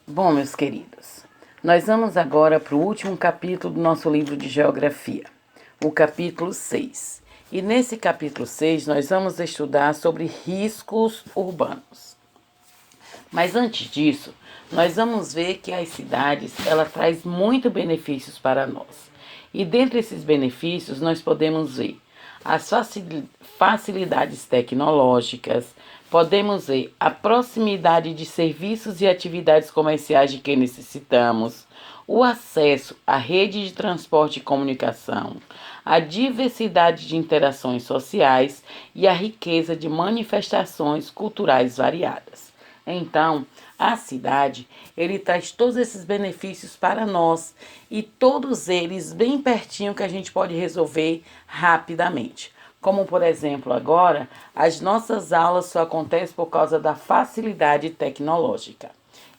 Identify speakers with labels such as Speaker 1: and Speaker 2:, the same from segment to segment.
Speaker 1: Bom, meus queridos, nós vamos agora para o último capítulo do nosso livro de Geografia, o capítulo 6. E nesse capítulo 6 nós vamos estudar sobre riscos urbanos. Mas antes disso, nós vamos ver que as cidades, ela traz muitos benefícios para nós. E dentre esses benefícios nós podemos ver as facilidades tecnológicas, podemos ver a proximidade de serviços e atividades comerciais de que necessitamos, o acesso à rede de transporte e comunicação, a diversidade de interações sociais e a riqueza de manifestações culturais variadas. Então, a cidade, ele traz todos esses benefícios para nós e todos eles bem pertinho que a gente pode resolver rapidamente. Como, por exemplo, agora, as nossas aulas só acontecem por causa da facilidade tecnológica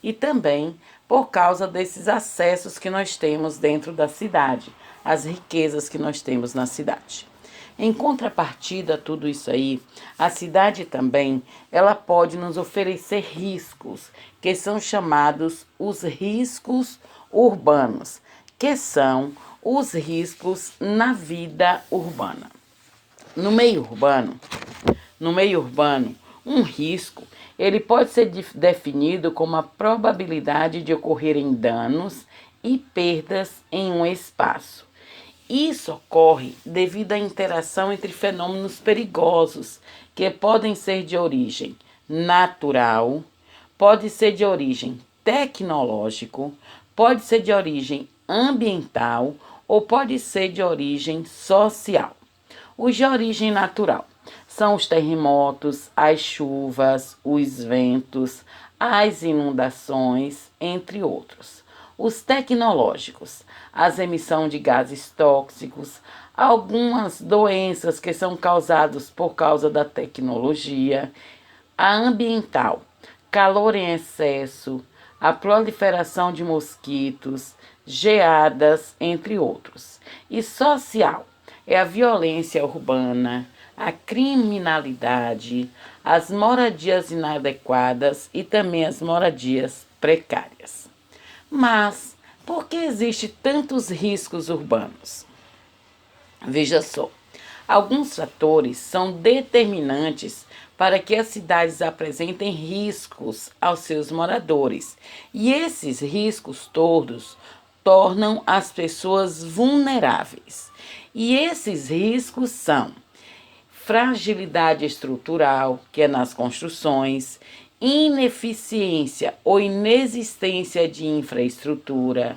Speaker 1: e também por causa desses acessos que nós temos dentro da cidade, as riquezas que nós temos na cidade. Em contrapartida a tudo isso aí, a cidade também, ela pode nos oferecer riscos, que são chamados os riscos urbanos, que são os riscos na vida urbana. No meio urbano, um risco, ele pode ser definido como a probabilidade de ocorrerem danos e perdas em um espaço. Isso ocorre devido à interação entre fenômenos perigosos, que podem ser de origem natural, pode ser de origem tecnológico, pode ser de origem ambiental ou pode ser de origem social. Os de origem natural são os terremotos, as chuvas, os ventos, as inundações, entre outros. Os tecnológicos, as emissões de gases tóxicos, algumas doenças que são causadas por causa da tecnologia, a ambiental, calor em excesso, a proliferação de mosquitos, geadas, entre outros. E social, é a violência urbana, a criminalidade, as moradias inadequadas e também as moradias precárias. Mas por que existem tantos riscos urbanos? Veja só, alguns fatores são determinantes para que as cidades apresentem riscos aos seus moradores. E esses riscos todos tornam as pessoas vulneráveis. E esses riscos são fragilidade estrutural, que é nas construções, ineficiência ou inexistência de infraestrutura,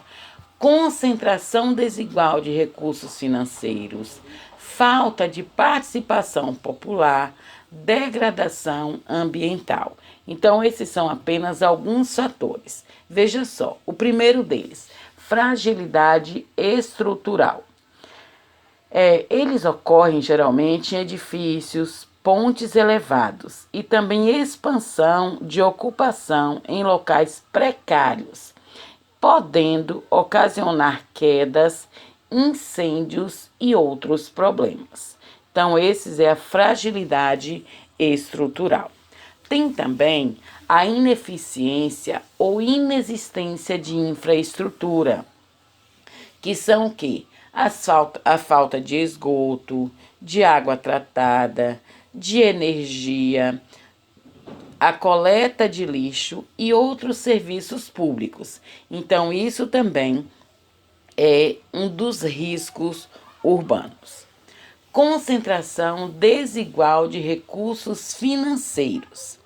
Speaker 1: concentração desigual de recursos financeiros, falta de participação popular, degradação ambiental. Então, esses são apenas alguns fatores. Veja só, o primeiro deles, fragilidade estrutural. Eles ocorrem geralmente em edifícios, pontes elevados e também expansão de ocupação em locais precários, podendo ocasionar quedas, incêndios e outros problemas. Então, esses é a fragilidade estrutural. Tem também a ineficiência ou inexistência de infraestrutura, que são o quê? A falta de esgoto, de água tratada, de energia, a coleta de lixo e outros serviços públicos. Então, isso também é um dos riscos urbanos. Concentração desigual de recursos financeiros.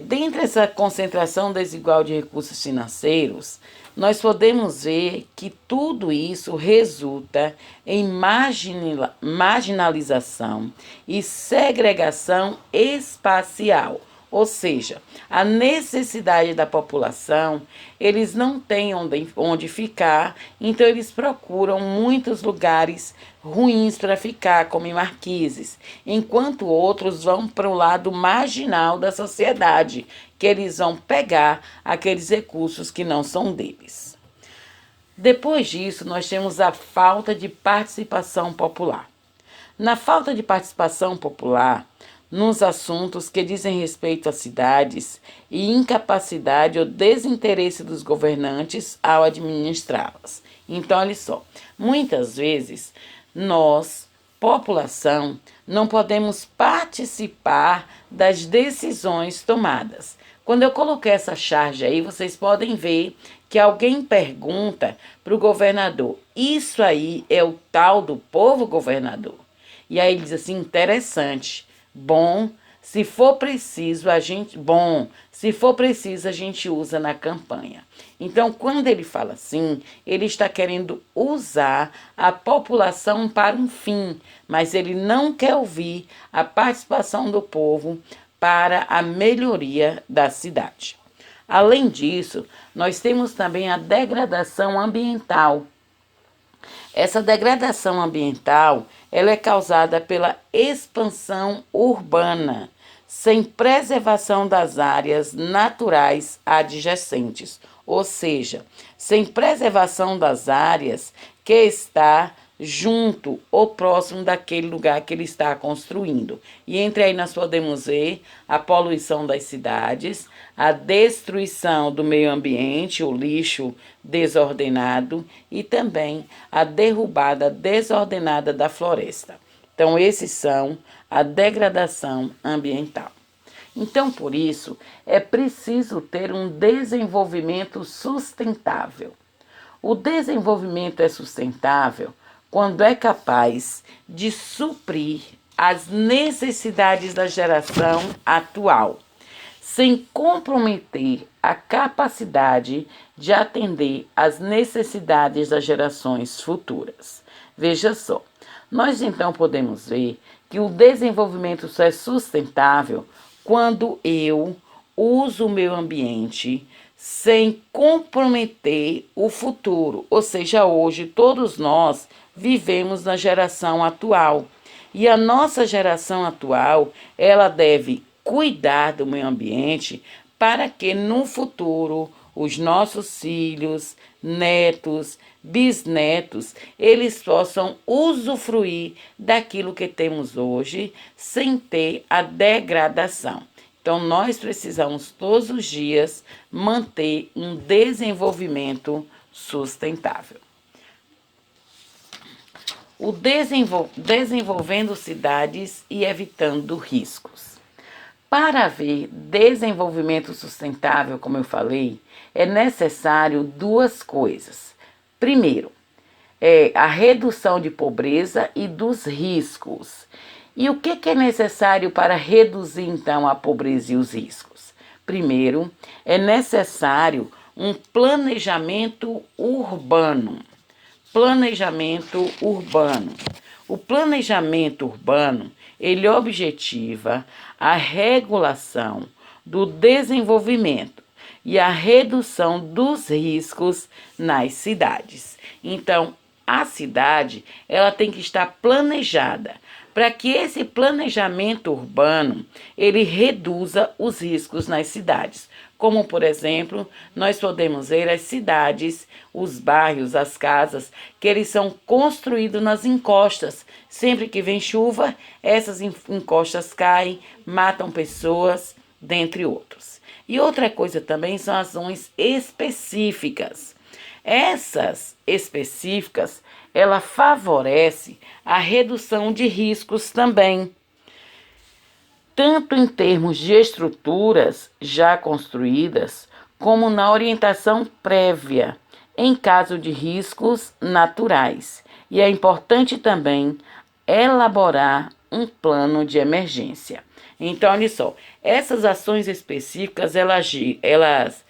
Speaker 1: Dentre essa concentração desigual de recursos financeiros, nós podemos ver que tudo isso resulta em marginalização e segregação espacial. Ou seja, a necessidade da população, eles não têm onde ficar, então eles procuram muitos lugares ruins para ficar, como em marquises, enquanto outros vão para o lado marginal da sociedade, que eles vão pegar aqueles recursos que não são deles. Depois disso, nós temos a falta de participação popular. Na falta de participação popular, nos assuntos que dizem respeito às cidades e incapacidade ou desinteresse dos governantes ao administrá-las. Então, olha só, muitas vezes nós, população, não podemos participar das decisões tomadas. Quando eu coloquei essa charge aí, vocês podem ver que alguém pergunta para o governador: isso aí é o tal do povo governador? E aí ele diz assim: interessante, bom, se for preciso a gente usa na campanha. Então, quando ele fala assim, ele está querendo usar a população para um fim, mas ele não quer ouvir a participação do povo para a melhoria da cidade. Além disso, nós temos também a degradação ambiental. Essa degradação ambiental, ela é causada pela expansão urbana, sem preservação das áreas naturais adjacentes, ou seja, sem preservação das áreas que está junto ou próximo daquele lugar que ele está construindo. E entre aí nós podemos ver a poluição das cidades, a destruição do meio ambiente, o lixo desordenado e também a derrubada desordenada da floresta. Então, esses são a degradação ambiental. Então, por isso, é preciso ter um desenvolvimento sustentável. O desenvolvimento é sustentável quando é capaz de suprir as necessidades da geração atual, sem comprometer a capacidade de atender às necessidades das gerações futuras. Veja só, nós então podemos ver que o desenvolvimento só é sustentável quando eu uso o meio ambiente sem comprometer o futuro. Ou seja, hoje todos nós vivemos na geração atual. E a nossa geração atual, ela deve cuidar do meio ambiente para que no futuro os nossos filhos, netos, bisnetos, eles possam usufruir daquilo que temos hoje sem ter a degradação. Então, nós precisamos todos os dias manter um desenvolvimento sustentável. O desenvolvendo cidades e evitando riscos. Para haver desenvolvimento sustentável, como eu falei, é necessário duas coisas. Primeiro, a redução de pobreza e dos riscos. E o que é necessário para reduzir, então, a pobreza e os riscos? Primeiro, é necessário um planejamento urbano. Planejamento urbano. O planejamento urbano, ele objetiva a regulação do desenvolvimento e a redução dos riscos nas cidades. Então, a cidade, ela tem que estar planejada para que esse planejamento urbano, ele reduza os riscos nas cidades. Como, por exemplo, nós podemos ver as cidades, os bairros, as casas, que eles são construídos nas encostas. Sempre que vem chuva, essas encostas caem, matam pessoas, dentre outros. E outra coisa também são ações específicas. Essas específicas, ela favorece a redução de riscos também, tanto em termos de estruturas já construídas, como na orientação prévia, em caso de riscos naturais. E é importante também elaborar um plano de emergência. Então, olha só, essas ações específicas, elas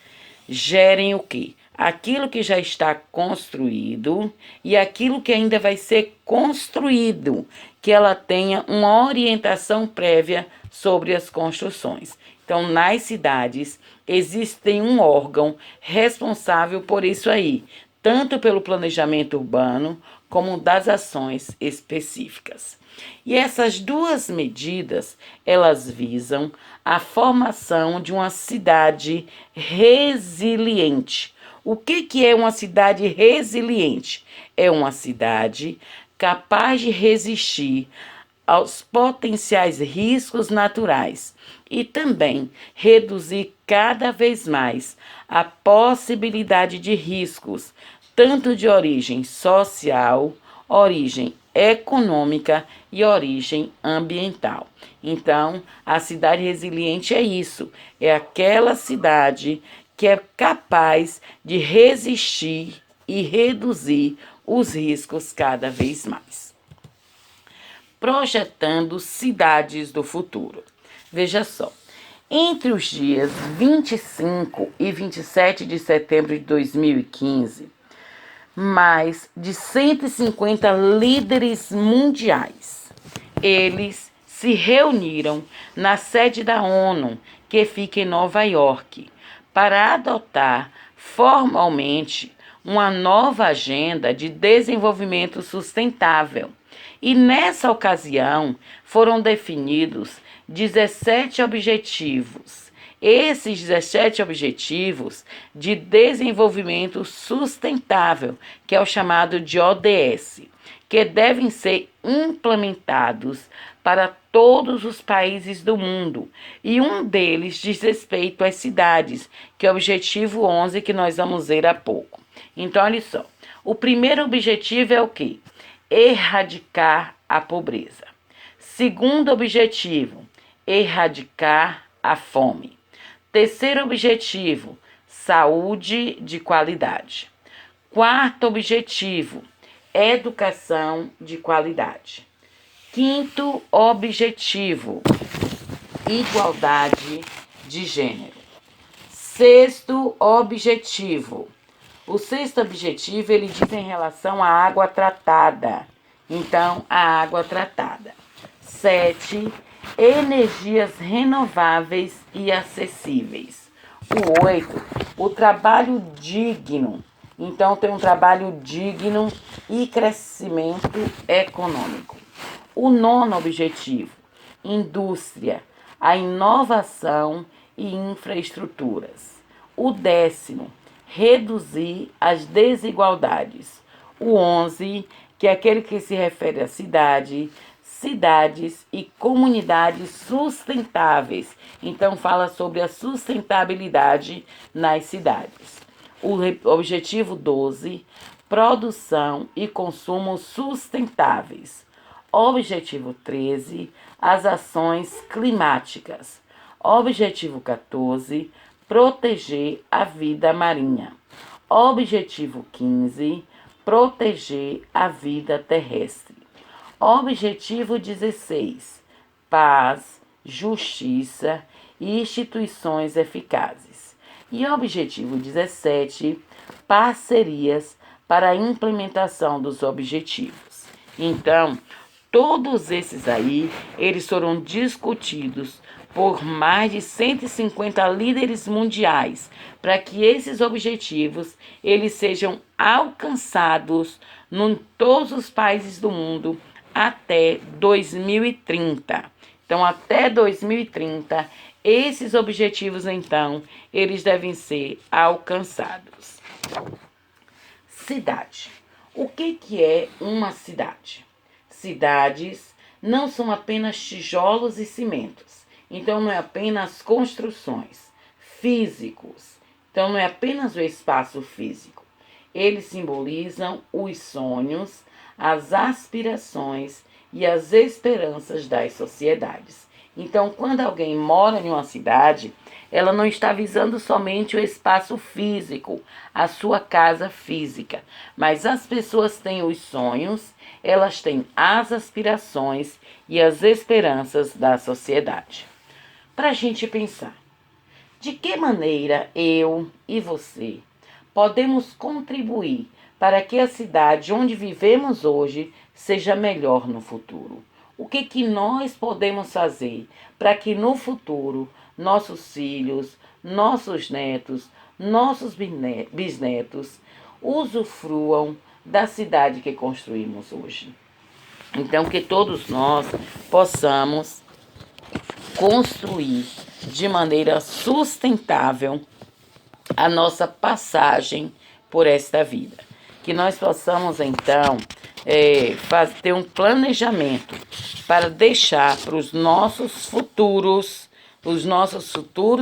Speaker 1: gerem o quê? Aquilo que já está construído e aquilo que ainda vai ser construído, que ela tenha uma orientação prévia sobre as construções. Então, nas cidades, existe um órgão responsável por isso aí, tanto pelo planejamento urbano como das ações específicas. E essas duas medidas, elas visam a formação de uma cidade resiliente. O que é uma cidade resiliente? É uma cidade capaz de resistir aos potenciais riscos naturais e também reduzir cada vez mais a possibilidade de riscos, tanto de origem social, origem econômica e origem ambiental. Então, a cidade resiliente é isso, é aquela cidade que é capaz de resistir e reduzir os riscos cada vez mais. Projetando cidades do futuro. Veja só, entre os dias 25 e 27 de setembro de 2015, mais de 150 líderes mundiais, eles se reuniram na sede da ONU, que fica em Nova York, para adotar formalmente uma nova agenda de desenvolvimento sustentável. E nessa ocasião foram definidos 17 objetivos. Esses 17 objetivos de desenvolvimento sustentável, que é o chamado de ODS, que devem ser implementados para todos os países do mundo. E um deles diz respeito às cidades, que é o objetivo 11, que nós vamos ver há pouco. Então, olha só, o primeiro objetivo é o quê? Erradicar a pobreza. Segundo objetivo, erradicar a fome. Terceiro objetivo, saúde de qualidade. Quarto objetivo, educação de qualidade. Quinto objetivo, igualdade de gênero. Sexto objetivo, o sexto objetivo, ele diz em relação à água tratada. Então, a água tratada. 7, energias renováveis e acessíveis. O 8, o trabalho digno. Então, tem um trabalho digno e crescimento econômico. O 9º objetivo, indústria, a inovação e infraestruturas. O 10º, reduzir as desigualdades. O 11, que é aquele que se refere à cidades e comunidades sustentáveis. Então, fala sobre a sustentabilidade nas cidades. O objetivo 12, produção e consumo sustentáveis. Objetivo 13, as ações climáticas. Objetivo 14, proteger a vida marinha. Objetivo 15, proteger a vida terrestre. Objetivo 16, paz, justiça e instituições eficazes. E objetivo 17, parcerias para a implementação dos objetivos. Então, todos esses aí, eles foram discutidos por mais de 150 líderes mundiais, para que esses objetivos eles sejam alcançados em todos os países do mundo até 2030. Então, até 2030, esses objetivos, então, eles devem ser alcançados. Cidade. O que é uma cidade? Cidades não são apenas tijolos e cimentos. Então, não é apenas construções físicos. Então, não é apenas o espaço físico. Eles simbolizam os sonhos, as aspirações e as esperanças das sociedades. Então, quando alguém mora em uma cidade, ela não está visando somente o espaço físico, a sua casa física, mas as pessoas têm os sonhos, elas têm as aspirações e as esperanças da sociedade. Para a gente pensar, de que maneira eu e você podemos contribuir para que a cidade onde vivemos hoje seja melhor no futuro? O que nós podemos fazer para que no futuro nossos filhos, nossos netos, nossos bisnetos usufruam da cidade que construímos hoje? Então, que todos nós possamos construir de maneira sustentável a nossa passagem por esta vida. Que nós possamos, então, ter um planejamento para deixar para os nossos futuros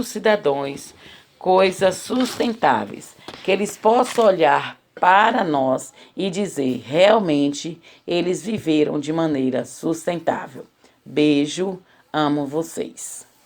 Speaker 1: cidadãos, coisas sustentáveis, que eles possam olhar para nós e dizer, realmente, eles viveram de maneira sustentável. Beijo, amo vocês.